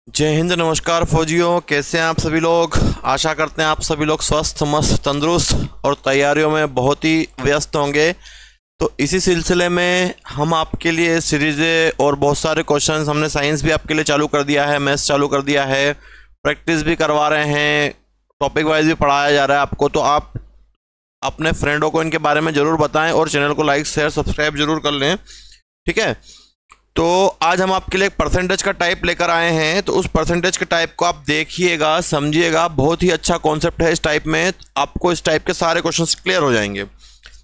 जय हिंद, नमस्कार फौजियों। कैसे हैं आप सभी लोग। आशा करते हैं आप सभी लोग स्वस्थ, मस्त, तंदुरुस्त और तैयारियों में बहुत ही व्यस्त होंगे। तो इसी सिलसिले में हम आपके लिए सीरीज़ें और बहुत सारे क्वेश्चंस हमने साइंस भी आपके लिए चालू कर दिया है, मैथ्स चालू कर दिया है, प्रैक्टिस भी करवा रहे हैं, टॉपिक वाइज भी पढ़ाया जा रहा है आपको। तो आप अपने फ्रेंडों को इनके बारे में ज़रूर बताएं और चैनल को लाइक, शेयर, सब्सक्राइब जरूर कर लें, ठीक है। तो आज हम आपके लिए एक परसेंटेज का टाइप लेकर आए हैं। तो उस परसेंटेज के टाइप को आप देखिएगा, समझिएगा। बहुत ही अच्छा कॉन्सेप्ट है इस टाइप में। आपको इस टाइप के सारे क्वेश्चंस क्लियर हो जाएंगे।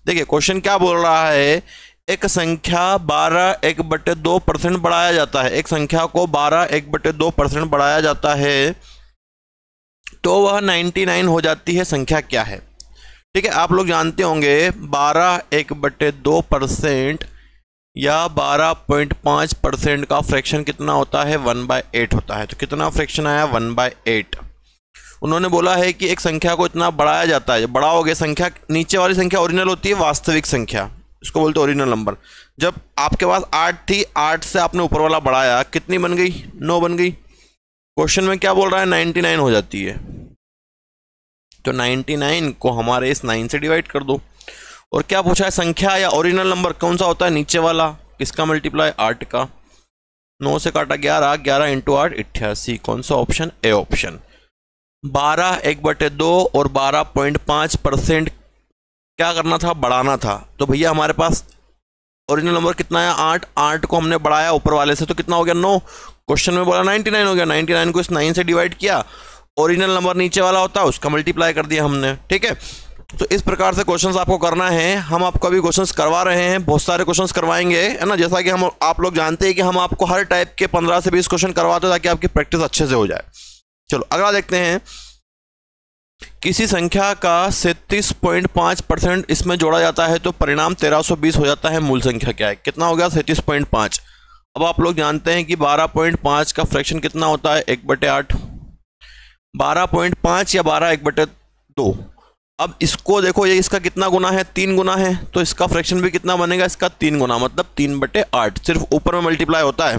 देखिए क्वेश्चन क्या बोल रहा है। एक संख्या 12/1/2% बढ़ाया जाता है। एक संख्या को 12/1/2% बढ़ाया जाता है तो वह 99 हो जाती है। संख्या क्या है, ठीक है। आप लोग जानते होंगे 12/1/2% या 12.5% का फ्रैक्शन कितना होता है, 1/8 होता है। तो कितना फ्रैक्शन आया, 1/8। उन्होंने बोला है कि एक संख्या को इतना बढ़ाया जाता है। बढ़ाओगे संख्या, नीचे वाली संख्या ओरिजिनल होती है, वास्तविक संख्या, इसको बोलते हैं ओरिजिनल नंबर। जब आपके पास 8 थी, 8 से आपने ऊपर वाला बढ़ाया, कितनी बन गई, 9 बन गई। क्वेश्चन में क्या बोल रहा है, 99 हो जाती है। तो 99 को हमारे इस 9 से डिवाइड कर दो। और क्या पूछा है, संख्या या ओरिजिनल नंबर कौन सा होता है, नीचे वाला। किसका मल्टीप्लाई, 8 का। 9 से काटा 11, 11 इंटू 8 88। कौन सा ऑप्शन, ए ऑप्शन। 12/1/2 और 12.5% क्या करना था, बढ़ाना था। तो भैया हमारे पास ओरिजिनल नंबर कितना है, 8। 8 को हमने बढ़ाया ऊपर वाले से, तो कितना हो गया, 9। क्वेश्चन में बोला 99 हो गया। 99 को इस 9 से डिवाइड किया। ओरिजिनल नंबर नीचे वाला होता है, उसका मल्टीप्लाई कर दिया हमने, ठीक है। तो इस प्रकार से क्वेश्चंस आपको करना है। हम आपको अभी क्वेश्चंस करवा रहे हैं, बहुत सारे क्वेश्चंस करवाएंगे, है ना। जैसा कि हम आप लोग जानते हैं कि हम आपको हर टाइप के 15 से 20 क्वेश्चन करवाते हैं ताकि आपकी प्रैक्टिस अच्छे से हो जाए। चलो अगला देखते हैं। किसी संख्या का 37.5% इसमें जोड़ा जाता है तो परिणाम 1320 हो जाता है। मूल संख्या क्या है, कितना हो गया, 37.5। अब आप लोग जानते हैं कि 12.5 का फ्रैक्शन कितना होता है, 1/8। 12.5 या 12/1/2। अब इसको देखो, ये इसका कितना गुना है, 3 गुना है। तो इसका फ्रैक्शन भी कितना बनेगा, इसका 3 गुना, मतलब 3/8। सिर्फ ऊपर में मल्टीप्लाई होता है।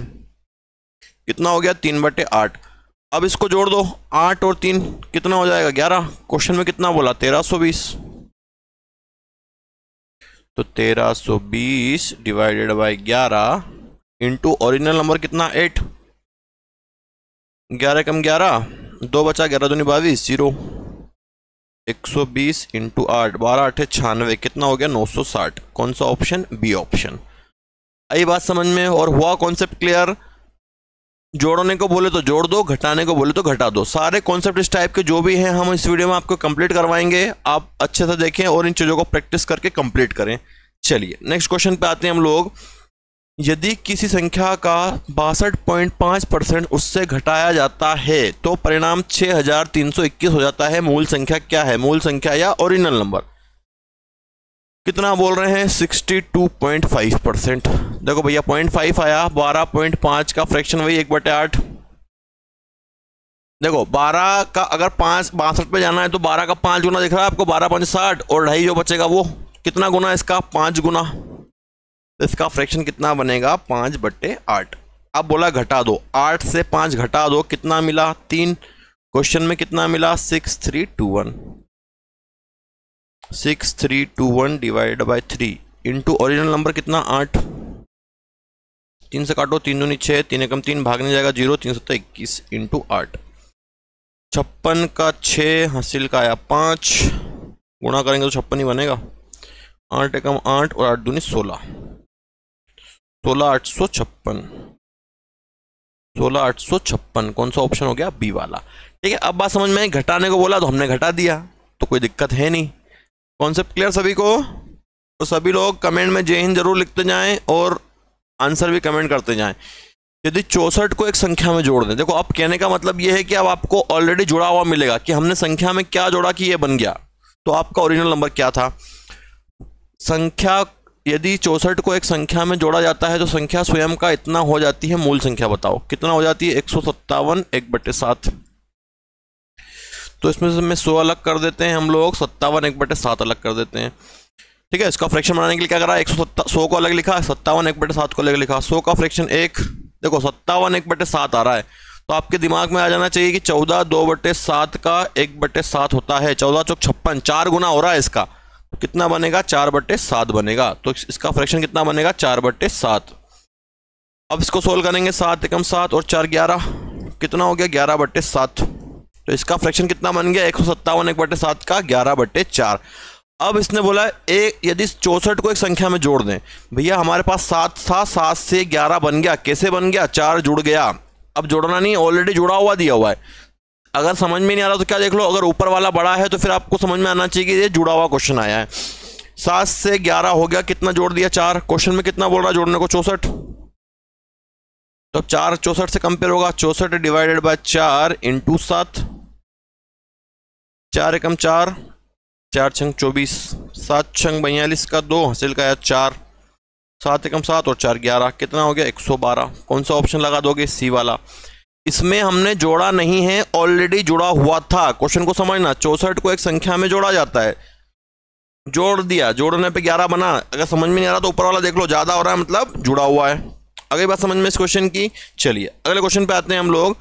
कितना हो गया, 3/8। अब इसको जोड़ दो, 8 और 3 कितना हो जाएगा, 11। क्वेश्चन में कितना बोला, 1320। तो 1320 divided by 11 into original number कितना, 8। 11 कम 11, 2 बचा, 11 दूनी 22, 0। 120 इंटू 8, 12 8 96, कितना हो गया, 960। कौन सा ऑप्शन, बी ऑप्शन। आई बात समझ में और हुआ कॉन्सेप्ट क्लियर। जोड़ने को बोले तो जोड़ दो, घटाने को बोले तो घटा दो। सारे कॉन्सेप्ट इस टाइप के जो भी हैं हम इस वीडियो में आपको कंप्लीट करवाएंगे। आप अच्छे से देखें और इन चीज़ों को प्रैक्टिस करके कंप्लीट करें। चलिए नेक्स्ट क्वेश्चन पे आते हैं हम लोग। यदि किसी संख्या का 62.5% उससे घटाया जाता है तो परिणाम 6321 हो जाता है। मूल संख्या क्या है, मूल संख्या या ओरिजिनल नंबर। कितना बोल रहे हैं, 62.5%। देखो भैया 0.5 आया, 12.5 का फ्रैक्शन वही 1/8। देखो 12 का अगर 5 62 पे जाना है तो 12 का 5 गुना दिख रहा है आपको, 12 5 60, और 2.5 जो बचेगा वो कितना गुना है इसका, 5 गुना। इसका फ्रैक्शन कितना बनेगा, 5/8। अब बोला घटा दो, 8 से 5 घटा दो, कितना मिला, 3। क्वेश्चन में कितना मिला, 6321। 6321 divide by 3 into original number कितना, 8। 3 से काटो, 3 दूनी 6, 3 एकम 3, भागने जाएगा 0, 3 7 21 इंटू 8। 56 का 6, हासिल का आया 5, गुणा करेंगे तो 56 ही बनेगा। 8 एकम 8 और 8 दूनी 16, 16,856। 16,856 कौन सा ऑप्शन हो गया, बी वाला, ठीक है। अब बात समझ में आई, घटाने को बोला तो हमने घटा दिया, तो कोई दिक्कत है नहीं। कॉन्सेप्ट क्लियर सभी को। तो सभी लोग कमेंट में जय हिंद जरूर लिखते जाएं और आंसर भी कमेंट करते जाएं। यदि 64 को एक संख्या में जोड़ दें, देखो अब कहने का मतलब ये है कि अब आपको ऑलरेडी जुड़ा हुआ मिलेगा कि हमने संख्या में क्या जोड़ा कि ये बन गया। तो आपका ओरिजिनल नंबर क्या था, संख्या यदि 64 को एक संख्या में जोड़ा जाता है तो संख्या स्वयं का इतना हो जाती है। मूल संख्या बताओ कितना हो जाती है, 157 1/7। तो इसमें से मैं 100 अलग कर देते हैं हम लोग, 57 1/7 अलग कर देते हैं, ठीक है। इसका फ्रैक्शन बनाने के लिए क्या करा, 100 को अलग लिखा, 57 1/7 को अलग लिखा। 100 का फ्रैक्शन 1, देखो 57 1/7 आ रहा है, तो आपके दिमाग में आ जाना चाहिए कि 14 2/7 का 1/7 होता है। 14 चौक 56, 4 गुना हो रहा है इसका, तो कितना बनेगा 4/7 बनेगा। तो इसका फ्रैक्शन कितना बनेगा 4/7। अब इसको सोल्व करेंगे, 7 एकम 7 और 4 11, कितना हो गया 11/7। तो इसका फ्रैक्शन कितना बन गया 157 1/7 का 11/4। अब इसने बोला एक यदि 64 को एक संख्या में जोड़ दें। भैया हमारे पास 7 था, 7 से 11 बन गया, कैसे बन गया 4 जुड़ गया। अब जोड़ना नहीं, ऑलरेडी जुड़ा हुआ दिया हुआ है। अगर समझ में नहीं आ रहा तो क्या देख लो, अगर ऊपर वाला बड़ा है तो फिर आपको समझ में आना चाहिए कि ये जुड़ा हुआ क्वेश्चन आया है। 7 से 11 हो गया, कितना जोड़ दिया 4। क्वेश्चन में कितना बोल रहा है जोड़ने को 64, तो 4 64 से कंपेयर होगा, 64 डिवाइडेड बाय 4 इंटू 7, 4 एकम 4, 4 छंग 24, 7 छंग 42 का 2 हासिल का 4, 7 एकम 7 और 4 11, कितना हो गया 112। कौन सा ऑप्शन लगा दोगे, सी वाला। इसमें हमने जोड़ा नहीं है, ऑलरेडी जुड़ा हुआ था। क्वेश्चन को समझना, 64 को एक संख्या में जोड़ा जाता है, जोड़ दिया, जोड़ने पे 11 बना। अगर समझ में नहीं आ रहा तो ऊपर वाला देख लो, ज्यादा हो रहा है मतलब जुड़ा हुआ है। अगली बात समझ में इस क्वेश्चन की। चलिए अगले क्वेश्चन पे आते हैं हम लोग।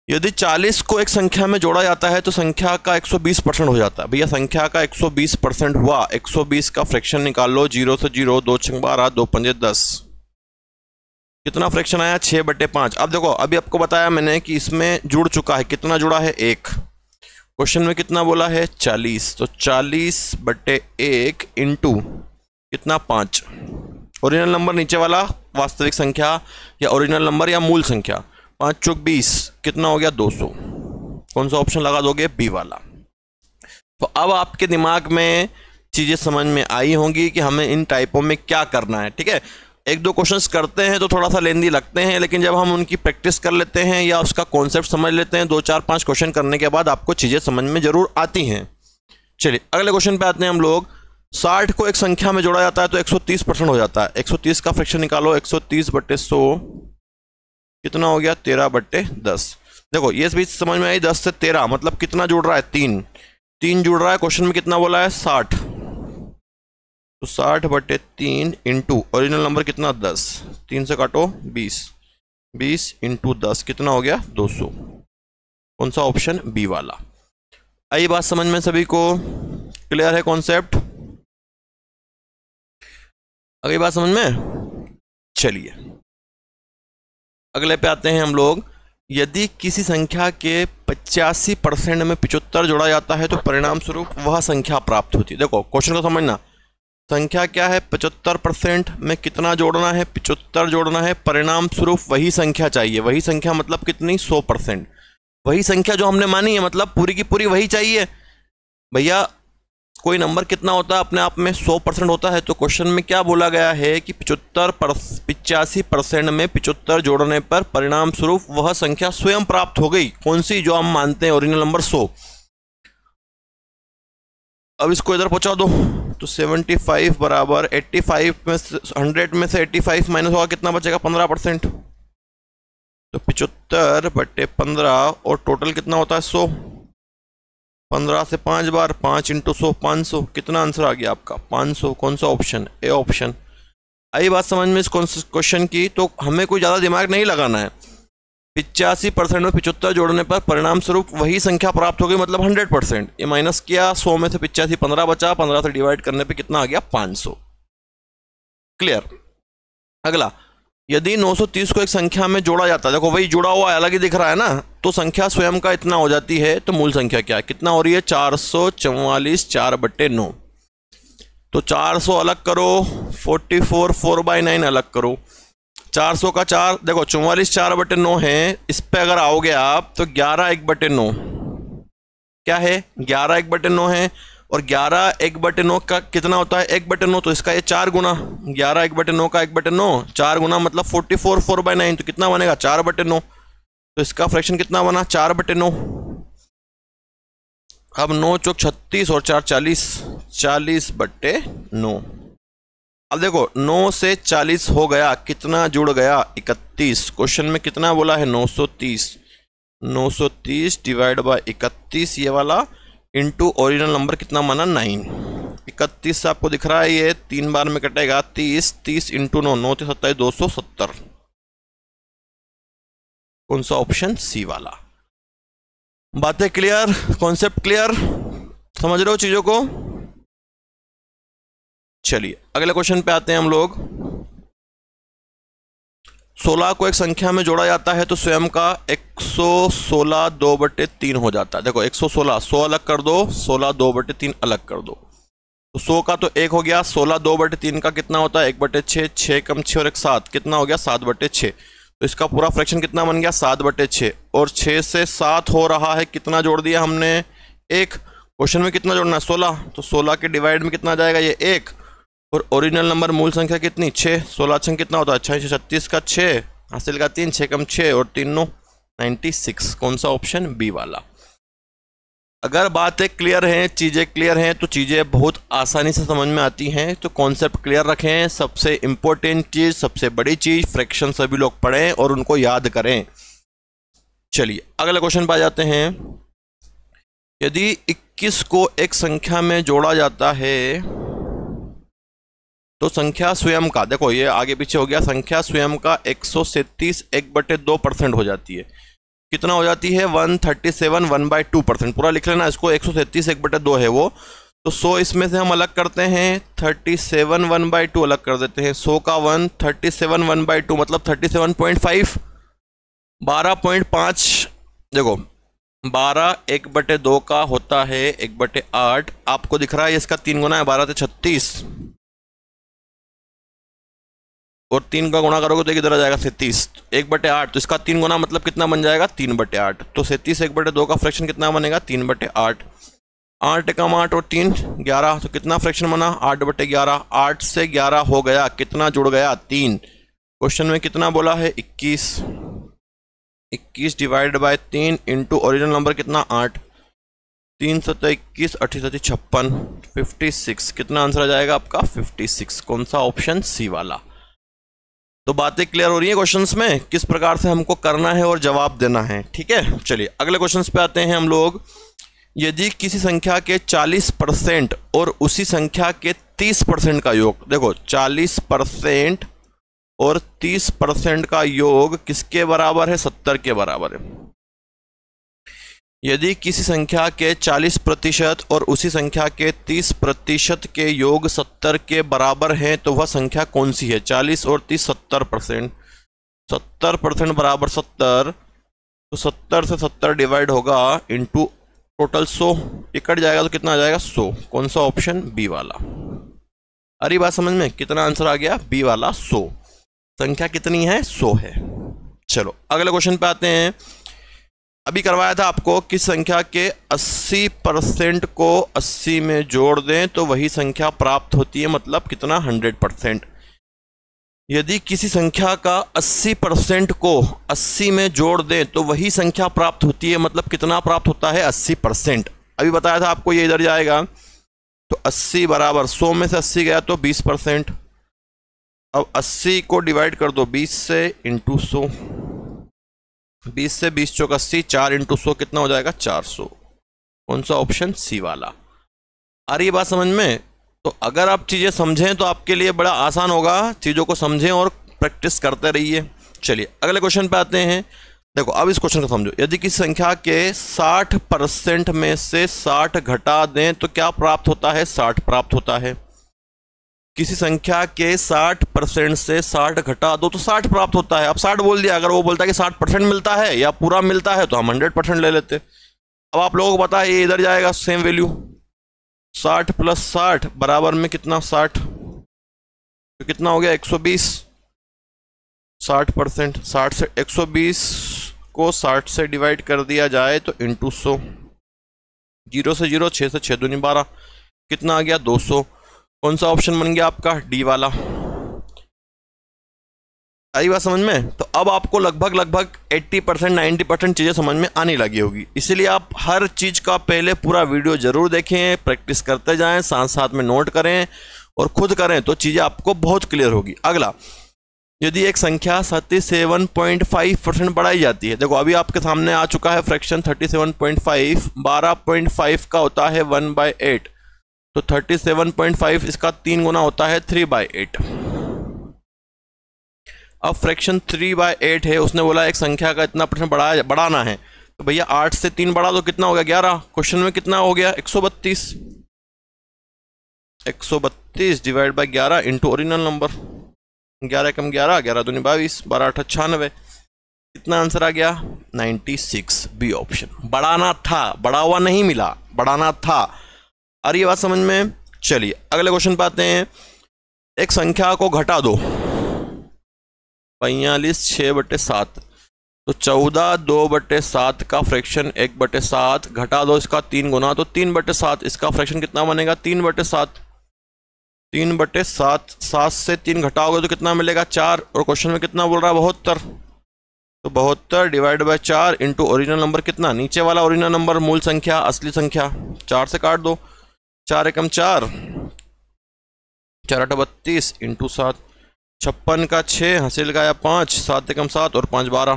यदि 40 को एक संख्या में जोड़ा जाता है तो संख्या का 120% हो जाता है। भैया संख्या का 120% हुआ, 120 का फ्रैक्शन निकाल लो, 0 से 0, 2 छंग 12, 2 पंजे 10, कितना फ्रैक्शन आया 6/5। अब देखो अभी आपको बताया मैंने कि इसमें जुड़ चुका है, कितना जुड़ा है 1। क्वेश्चन में कितना बोला है 40, तो 40/1 इंटू कितना 5। ओरिजिनल नंबर नीचे वाला वास्तविक संख्या या ओरिजिनल नंबर या मूल संख्या, 5 चौक 20, कितना हो गया 200। कौन सा ऑप्शन लगा दोगे, बी वाला। तो अब आपके दिमाग में चीजें समझ में आई होंगी कि हमें इन टाइपों में क्या करना है। ठीक है, एक दो क्वेश्चंस करते हैं तो थोड़ा सा लेंदी लगते हैं, लेकिन जब हम उनकी प्रैक्टिस कर लेते हैं या उसका कॉन्सेप्ट समझ लेते हैं, 2 4 5 क्वेश्चन करने के बाद आपको चीजें समझ में जरूर आती हैं। चलिए अगले क्वेश्चन पे आते हैं हम लोग। 60 को एक संख्या में जोड़ा जाता है तो 130% हो जाता है। 130 का फ्रैक्शन निकालो, 130/100 कितना हो गया 13/10। देखो ये बीच समझ में आई, 10 से 13 मतलब कितना जुड़ रहा है 3 जुड़ रहा है। क्वेश्चन में कितना बोला है 60, तो 60/3 इंटू ओरिजिनल नंबर कितना 10, 3 से काटो 20 इंटू 10 कितना हो गया 200। कौन सा ऑप्शन, बी वाला। आई बात समझ में सभी को, क्लियर है कॉन्सेप्ट। अगली बात समझ में। चलिए अगले पे आते हैं हम लोग। यदि किसी संख्या के 85% में 75 जोड़ा जाता है तो परिणाम स्वरूप वह संख्या प्राप्त होती है। देखो क्वेश्चन को समझना, संख्या क्या है 75% में कितना जोड़ना है 75 जोड़ना है, परिणाम स्वरूप वही संख्या चाहिए। वही संख्या मतलब कितनी 100%। वही संख्या जो हमने मानी है मतलब पूरी की पूरी वही चाहिए। भैया कोई नंबर कितना होता है अपने आप में 100% होता है, तो क्वेश्चन में क्या बोला गया है कि 85% में 75 जोड़ने पर परिणाम स्वरूप वह संख्या स्वयं प्राप्त हो गई। कौन सी, जो हम मानते हैं ओरिजिनल नंबर 100। अब इसको इधर पहुंचा दो, तो 75 बराबर 85 में 100 में से 85 माइनस होगा, कितना बचेगा 15%। तो 75/15 और टोटल कितना होता है 100। 15 से 5 बार, 5 इंटू 100 500, कितना आंसर आ गया आपका 500। कौन सा ऑप्शन, ए ऑप्शन। आई बात समझ में इस क्वेश्चन की। तो हमें कोई ज़्यादा दिमाग नहीं लगाना है। 85% में 75 जोड़ने पर परिणाम स्वरूप वही संख्या प्राप्त हो गई मतलब 100%। ये माइनस किया, 100 में से 85 15 बचा, 15 से डिवाइड करने पे कितना आ गया 500। क्लियर। अगला, यदि 930 को एक संख्या में जोड़ा जाता है, देखो वही जुड़ा हुआ अलग ही दिख रहा है ना, तो संख्या स्वयं का इतना हो जाती है। तो मूल संख्या क्या है, कितना हो रही है 444 4/9। तो 400 अलग करो, 44 4/9 अलग करो, 400 का 4 देखो 44 4/9 है। इस पे अगर आओगे आप तो 11 1/9 क्या है 11 1/9 है, और 11 1/9 का कितना होता है 1/9, तो इसका ये 4 गुना 11 1/9 का 1/9 4 गुना मतलब 44 4/9, तो कितना बनेगा 4/9। तो इसका फ्रैक्शन कितना बना 4/9। अब 9 चौक 36 और 4 40, 40/9। अब देखो 9 से 40 हो गया, कितना जुड़ गया 31। क्वेश्चन में कितना बोला है 930 डिवाइड बाय 31 ये वाला, इंटू ओरिजिनल नंबर कितना माना 9। 31 से आपको दिख रहा है ये 3 बार में कटेगा 30 इंटू 9 9 27 270। कौन सा ऑप्शन? सी वाला। बातें क्लियर, कॉन्सेप्ट क्लियर, समझ रहे हो चीजों को? चलिए अगले क्वेश्चन पे आते हैं हम लोग। 16 को एक संख्या में जोड़ा जाता है तो स्वयं का 116 2/3 हो जाता है। देखो 116, 100 अलग कर दो, 16 2/3 अलग कर दो, तो 100 का तो 1 हो गया, 16 2/3 का कितना होता है? 1/6, 6 कम 6 और 1 7, कितना हो गया? 7/6। तो इसका पूरा फ्रैक्शन कितना बन गया? 7/6। और 6 से 7 हो रहा है, कितना जोड़ दिया हमने? 1। क्वेश्चन में कितना जोड़ना है? 16। तो 16 के डिवाइड में कितना आ जाएगा? ये 1। और ओरिजिनल नंबर मूल संख्या कितनी? 6। 16 छंग कितना होता है? 6 36 का 6, हासिल का 3, 6 कम 6 और 3 9 96। कौन सा ऑप्शन? बी वाला। अगर बातें क्लियर हैं, चीज़ें क्लियर हैं, तो चीज़ें बहुत आसानी से समझ में आती हैं। तो कॉन्सेप्ट क्लियर रखें। सबसे इंपॉर्टेंट चीज़, सबसे बड़ी चीज़, फ्रैक्शन सभी लोग पढ़ें और उनको याद करें। चलिए अगले क्वेश्चन पर आ जाते हैं। यदि 21 को एक संख्या में जोड़ा जाता है तो संख्या स्वयं का, देखो ये आगे पीछे हो गया, संख्या स्वयं का 137 1/2% हो जाती है। कितना हो जाती है? 137 1/2%। पूरा लिख लेना इसको, 137 1/2 है वो। तो 100 इसमें से हम अलग करते हैं, 37 1/2 अलग कर देते हैं। 100 का 1, 37 1/2 मतलब 37.5, 12.5। देखो 12 1/2 का होता है 1/8। आपको दिख रहा है इसका 3 गुना है, 12 से 36 और 3 का गुणा करोगे तो किधर आ जाएगा? 37। 1/8, तो इसका 3 गुना मतलब कितना बन जाएगा? 3/8। तो 37 1/2 का फ्रैक्शन कितना बनेगा? 3/8। 8 कम 8 और 3 11, तो कितना फ्रैक्शन बना? 8/11। 8 से 11 हो गया, कितना जुड़ गया? 3। क्वेश्चन में कितना बोला है? 21। 21 divide by 3 into original number कितना? 8। 3 7 21, 8 7 56, 56। कितना आंसर आ जाएगा आपका? 56। कौन सा ऑप्शन? सी वाला। तो बातें क्लियर हो रही है क्वेश्चंस में, किस प्रकार से हमको करना है और जवाब देना है। ठीक है, चलिए अगले क्वेश्चंस पे आते हैं हम लोग। यदि किसी संख्या के 40% और उसी संख्या के 30% का योग, देखो 40% और 30% का योग किसके बराबर है? 70 के बराबर है। यदि किसी संख्या के 40% और उसी संख्या के 30% के योग 70 के बराबर हैं तो वह संख्या कौन सी है? 40 और 30 70%, 70% बराबर 70, तो 70 से 70 डिवाइड होगा इंटू टोटल 100, ये कट जाएगा तो कितना आ जाएगा? 100। कौन सा ऑप्शन? बी वाला। अरे बात समझ में, कितना आंसर आ गया? बी वाला 100। संख्या कितनी है? 100 है। चलो अगले क्वेश्चन पे आते हैं। अभी करवाया था आपको किस संख्या के 80% को 80 में जोड़ दें तो वही संख्या प्राप्त होती है, मतलब कितना? 100%। यदि किसी संख्या का 80% को 80 में जोड़ दें तो वही संख्या प्राप्त होती है, मतलब कितना प्राप्त होता है? 80%। अभी बताया था आपको, ये इधर जाएगा तो 80 बराबर 100 में से 80 गया तो 20%। अब 80 को डिवाइड कर दो 20 से इंटू 100, 20 से 20 चौक 80, 4 इंटू 100 कितना हो जाएगा? 400। कौन सा ऑप्शन? सी वाला। आ रही है बात समझ में? तो अगर आप चीज़ें समझें तो आपके लिए बड़ा आसान होगा। चीज़ों को समझें और प्रैक्टिस करते रहिए। चलिए अगले क्वेश्चन पे आते हैं। देखो अब इस क्वेश्चन को समझो। यदि किसी संख्या के 60% में से 60 घटा दें तो क्या प्राप्त होता है? 60 प्राप्त होता है। किसी संख्या के 60% से 60 घटा दो तो 60 प्राप्त होता है। अब 60 बोल दिया, अगर वो बोलता है कि 60% मिलता है या पूरा मिलता है तो हम 100% ले लेते। अब आप लोगों को पता है ये इधर जाएगा सेम वैल्यू, 60 प्लस 60 बराबर में कितना? 60, तो कितना हो गया? 120। 60%, 60 से 120 को 60 से डिवाइड कर दिया जाए तो इंटू 100, 0 से 0, 6 से 6 दूनी 12, कितना आ गया? 200। कौन सा ऑप्शन बन गया आपका? डी वाला। आई बात समझ में? तो अब आपको लगभग 80% 90% चीज़ें समझ में आने लगी होगी। इसीलिए आप हर चीज़ का पहले पूरा वीडियो जरूर देखें, प्रैक्टिस करते जाएं, साथ साथ में नोट करें और खुद करें तो चीज़ें आपको बहुत क्लियर होगी। अगला, यदि एक संख्या 37.5% बढ़ाई जाती है। देखो अभी आपके सामने आ चुका है फ्रैक्शन 37.5, 12.5 का होता है 1/8, तो 37.5 इसका 3 गुना होता है 3/8। अब फ्रैक्शन 3/8 है, उसने बोला एक संख्या का इतना परसेंट बढ़ाना है, तो भैया 8 से 3 बढ़ा दो, कितना हो गया 11। क्वेश्चन में कितना हो गया 132, 132 divide by 11 into original number, 11 कम 11, 11 दूनी 22, 12 8 96, कितना आंसर आ गया 96, बी ऑप्शन। बढ़ाना था, बढ़ा हुआ नहीं मिला, बढ़ाना था। और ये बात समझ में। चलिए अगले क्वेश्चन पे आते हैं। एक संख्या को घटा दो, 45 6/7, तो 14 2/7 का फ्रैक्शन 1/7, घटा दो इसका 3 गुना, तो 3/7, इसका फ्रैक्शन कितना बनेगा 3/7, 3/7, 7 से 3 घटाओगे तो कितना मिलेगा 4, और क्वेश्चन में कितना बोल रहा है 72, तो 72 divide by 4 into original number कितना, नीचे वाला ओरिजिनल नंबर मूल संख्या असली संख्या, 4 से काट दो, 4 एकम 4, 4 8 32 इंटू 7, 56 का 6, हासिल का 5, 7 एकम 7 और 5 12,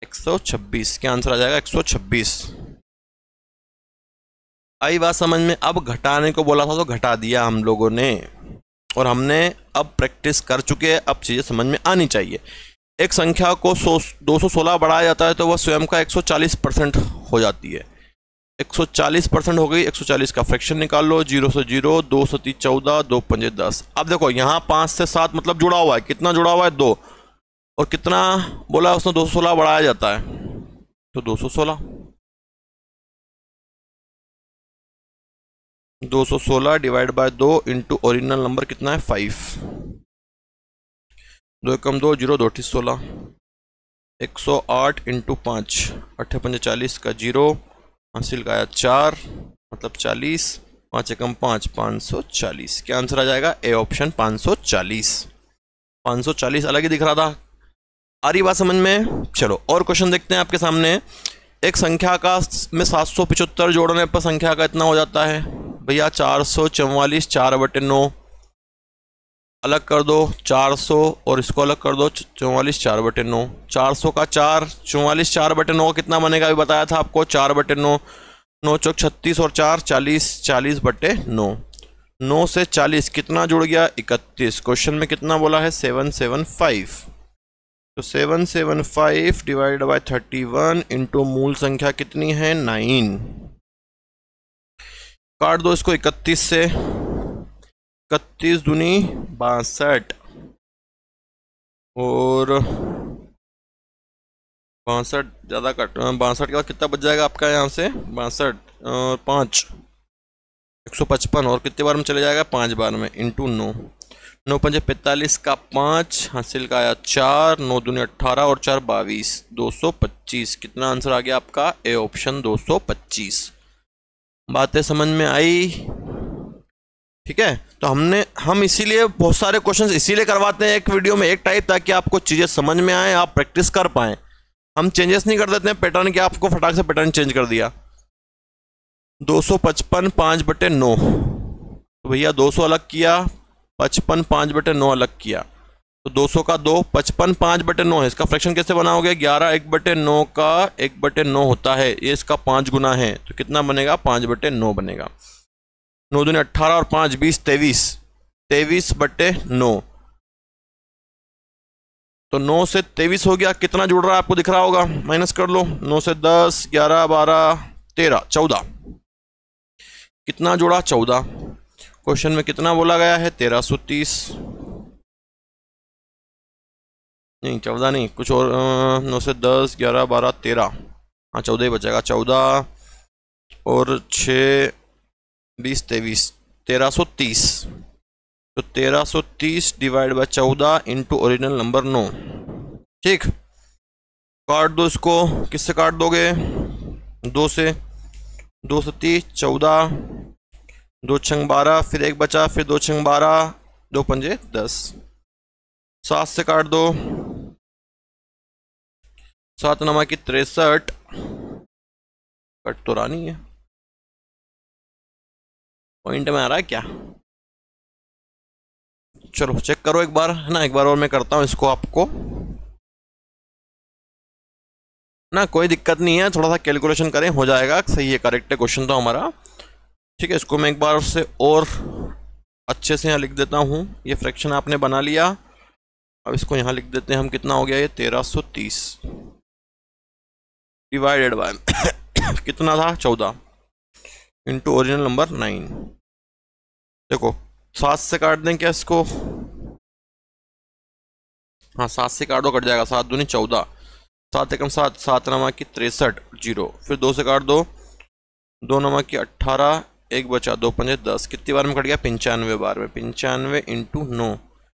126, क्या आंसर आ जाएगा 126। आई बात समझ में। अब घटाने को बोला था तो घटा दिया हम लोगों ने, और हमने अब प्रैक्टिस कर चुके हैं, अब चीज़ें समझ में आनी चाहिए। एक संख्या को 216 बढ़ाया जाता है तो वह स्वयं का 140% हो जाती है, 140% हो गई। 140 का फ्रैक्शन निकाल लो, 0 से 0, 2 से 3 14, 2 5 10। अब देखो यहाँ 5 से 7 मतलब जुड़ा हुआ है, कितना जुड़ा हुआ है 2, और कितना बोला उसने 216 बढ़ाया जाता है, तो 216, 216 divide by 2 into original number कितना है 5, 2 कम 2 0, 2 16, 108 इंटू 5, 8 5 40 का 0, हासिल का आया 4 मतलब 40, 5 एकम 5, 540, क्या आंसर आ जाएगा ए ऑप्शन 540। 540 अलग ही दिख रहा था, आ रही बात समझ में। चलो और क्वेश्चन देखते हैं आपके सामने। एक संख्या का में 775 जोड़ने पर संख्या का इतना हो जाता है भैया 444, 4/9 अलग कर दो 400, और इसको अलग कर दो 44 4/9, 400 का 4, 44 4/9 कितना बनेगा अभी बताया था आपको 4/9, 9 चौक 36 और 4 40, 40/9, 9 से 40 कितना जुड़ गया 31। क्वेश्चन में कितना बोला है 775, तो 775 डिवाइड बाय 31 इंटू मूल संख्या कितनी है 9, काट दो इसको 31 से, 31 दूनी 62, और 62 ज़्यादा कट 62 के बाद कितना बच जाएगा आपका यहाँ से 62 और 5 155, और कितने बार में चले जाएगा 5 बार में, इंटू 9, 9 5 45 का 5, हासिल का आया 4, 9 दूनी 18 और 4 22, 225, कितना आंसर आ गया आपका ए ऑप्शन 225। बातें समझ में आई, ठीक है। तो हम इसीलिए बहुत सारे क्वेश्चंस इसीलिए करवाते हैं एक वीडियो में एक टाइप, ताकि आपको चीज़ें समझ में आए, आप प्रैक्टिस कर पाएँ। हम चेंजेस नहीं कर देते हैं पैटर्न के, आपको फटाक से पैटर्न चेंज कर दिया। 255 5/9, तो भैया 200 अलग किया, 55 5/9 अलग किया, तो 200 का 2, 55 5/9 है, इसका फ्रैक्शन कैसे बनाओगे 11 1/9 का 1/9 होता है, ये इसका 5 गुना है, तो कितना बनेगा 5/9 बनेगा। 9 दूनी 18 और 5 20 23, 23/9, तो 9 से 23 हो गया, कितना जुड़ रहा है आपको दिख रहा होगा, माइनस कर लो, 9 से 10 11 12 13 14, कितना जुड़ा 14। क्वेश्चन में कितना बोला गया है 1330, नहीं 14 नहीं कुछ और, 9 से 10 11 12 13, हाँ 14 ही बचेगा, 14 और 6 20 23, 1330, तो 1330 divide by 14 into original number 9, ठीक। काट दो इसको, किससे काट दोगे 2 से, 2 से 30 14, 2 छंग 12, फिर 1 बचा, फिर 2 छंग 12, 2 पंजे 10, 7 से काट दो, 7 नमा की 63, कट तो रानी है, पॉइंट में आ रहा है क्या, चलो चेक करो एक बार, है ना, एक बार और मैं करता हूं इसको आपको ना, कोई दिक्कत नहीं है, थोड़ा सा कैलकुलेशन करें हो जाएगा, सही है, करेक्ट है क्वेश्चन तो हमारा, ठीक है। इसको मैं एक बार से और अच्छे से यहाँ लिख देता हूँ। ये फ्रैक्शन आपने बना लिया। अब इसको यहाँ लिख देते हैं हम। कितना हो गया ये? 1330 डिवाइडेड बाय कितना था? 14 इंटू ओरिजिनल नंबर 9। देखो 7 से काट दें क्या इसको? हाँ 7 से काटो, कट जाएगा। 7 दूनी 14, 7 एकम 7, 7 नमा की 63 जीरो, फिर 2 से काट दो, 2 नमा की 18, 1 बचा, 2 पंजे 10। कितनी बार में कट गया? 95 बार में। 95 इंटू 9,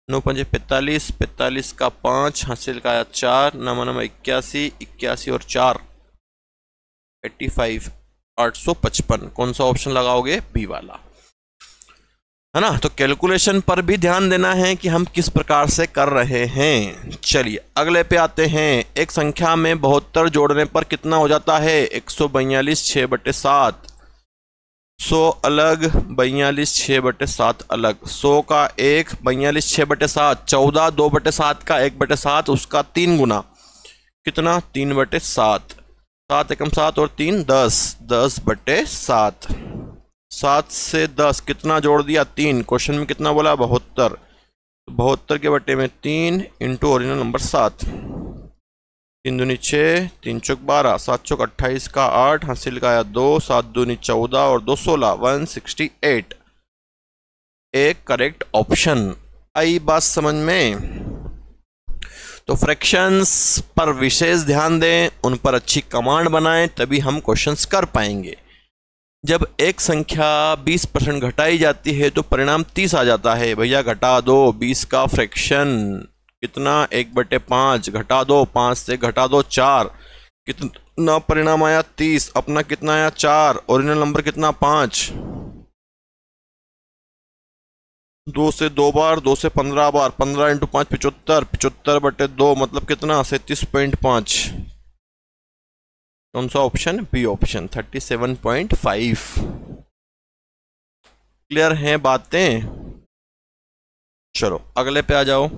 9 पंजे 45, 45 का 5, हासिल का 4, नमा 81, 81 और 4 85, 855। कौन सा ऑप्शन लगाओगे? बी वाला, है ना। तो कैलकुलेशन पर भी ध्यान देना है कि हम किस प्रकार से कर रहे हैं। चलिए अगले पे आते हैं। एक संख्या में 72 जोड़ने पर कितना हो जाता है? 142 6/7। 100 अलग, 42 6/7 अलग। 100 का 1, 42 6/7, 14 2/7 का 1/7, उसका 3 गुना। कितना? 3/7। 7 एकम 7 और 3 10, 10/7। 7 से 10 कितना जोड़ दिया? 3। क्वेश्चन में कितना बोला? 72। 72 के बटे में 3 इंटू ओरिजिनल नंबर 7। 3 दूनी 6, 3 चौक 12, 7 चौक 28 का 8, हासिल का आया 2, 7 दूनी 14 और 2 16, 168। एक करेक्ट ऑप्शन। आई बात समझ में? तो फ्रैक्शंस पर विशेष ध्यान दें, उन पर अच्छी कमांड बनाएं, तभी हम क्वेश्चंस कर पाएंगे। जब एक संख्या 20% घटाई जाती है तो परिणाम 30 आ जाता है। भैया घटा दो, 20 का फ्रैक्शन कितना? 1/5। घटा दो, 5 से घटा दो 4, कितना परिणाम आया? 30। अपना कितना आया? 4। ओरिजिनल नंबर कितना? 5। 2 से 2 बार, 2 से 15 बार, 15 इंटू 5 75, 75/2 मतलब कितना? 37.5। कौन सा ऑप्शन? B option, 37.5। क्लियर हैं बातें? चलो अगले पे आ जाओ।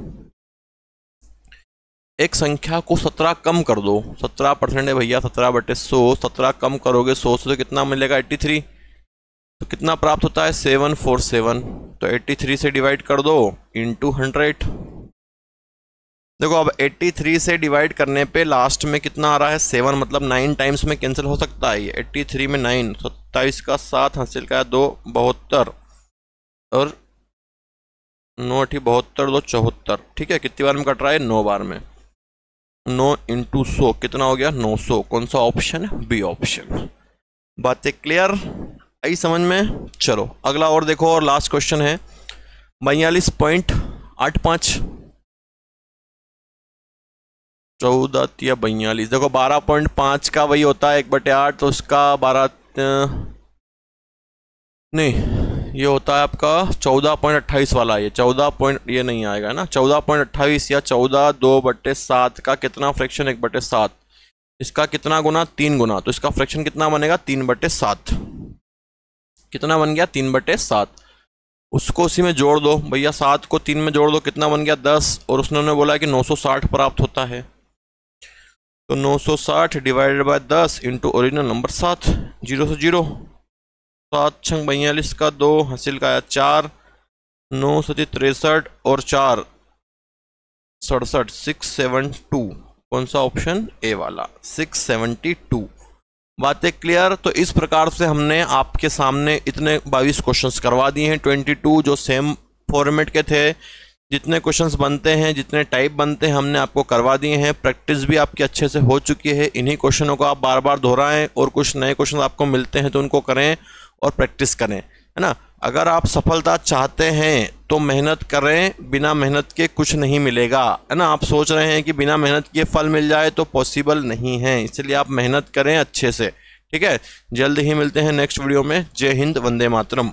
एक संख्या को 17 कम कर दो। 17% है भैया, 17/100। 17 कम करोगे 100 से तो कितना मिलेगा? 83। तो कितना प्राप्त होता है? 747। तो 83 से डिवाइड कर दो इंटू 100। देखो अब 83 से डिवाइड करने पे लास्ट में कितना आ रहा है? 7, मतलब 9 टाइम्स में कैंसिल हो सकता है ये। 83 में 9, 27 का 7, हासिल का 2 72 और 9 8 72, 2 74। ठीक है, कितनी बार में कट रहा है? 9 बार में। 9 इंटू 100 कितना हो गया? 900। कौन सा ऑप्शन है? B option. बातें क्लियर आई समझ में? चलो अगला और देखो, और लास्ट क्वेश्चन है। 42.85 14 या 42। देखो 12.5 का वही होता है 1/8, तो उसका 12 नहीं, ये होता है आपका 14.28 वाला। ये 14 ये नहीं आएगा ना। 14.28 या 14 2/7 का कितना फ्रैक्शन? 1/7। इसका कितना गुना? 3 गुना। तो इसका फ्रैक्शन कितना बनेगा? 3/7। कितना बन गया? 3/7। उसको उसी में जोड़ दो भैया। 7 को 3 में जोड़ दो, कितना बन गया? 10। और उसने बोला कि 960 प्राप्त होता है। तो 960 divided by 10 into original number 7। 0 से 0, 7 छंग 42 का 2, हासिल का आया 4, 9 सती 63 और 4 67, 672। कौन सा ऑप्शन? ए वाला, 672। बातें क्लियर? तो इस प्रकार से हमने आपके सामने इतने 22 क्वेश्चंस करवा दिए हैं। 22 जो सेम फॉर्मेट के थे। जितने क्वेश्चंस बनते हैं, जितने टाइप बनते हैं, हमने आपको करवा दिए हैं। प्रैक्टिस भी आपकी अच्छे से हो चुकी है। इन्हीं क्वेश्चनों को आप बार बार दोहराएं, और कुछ नए क्वेश्चन आपको मिलते हैं तो उनको करें और प्रैक्टिस करें, है ना। अगर आप सफलता चाहते हैं तो मेहनत करें, बिना मेहनत के कुछ नहीं मिलेगा, है ना। आप सोच रहे हैं कि बिना मेहनत के फल मिल जाए, तो पॉसिबल नहीं है। इसलिए आप मेहनत करें अच्छे से, ठीक है। जल्द ही मिलते हैं नेक्स्ट वीडियो में। जय हिंद, वंदे मातरम।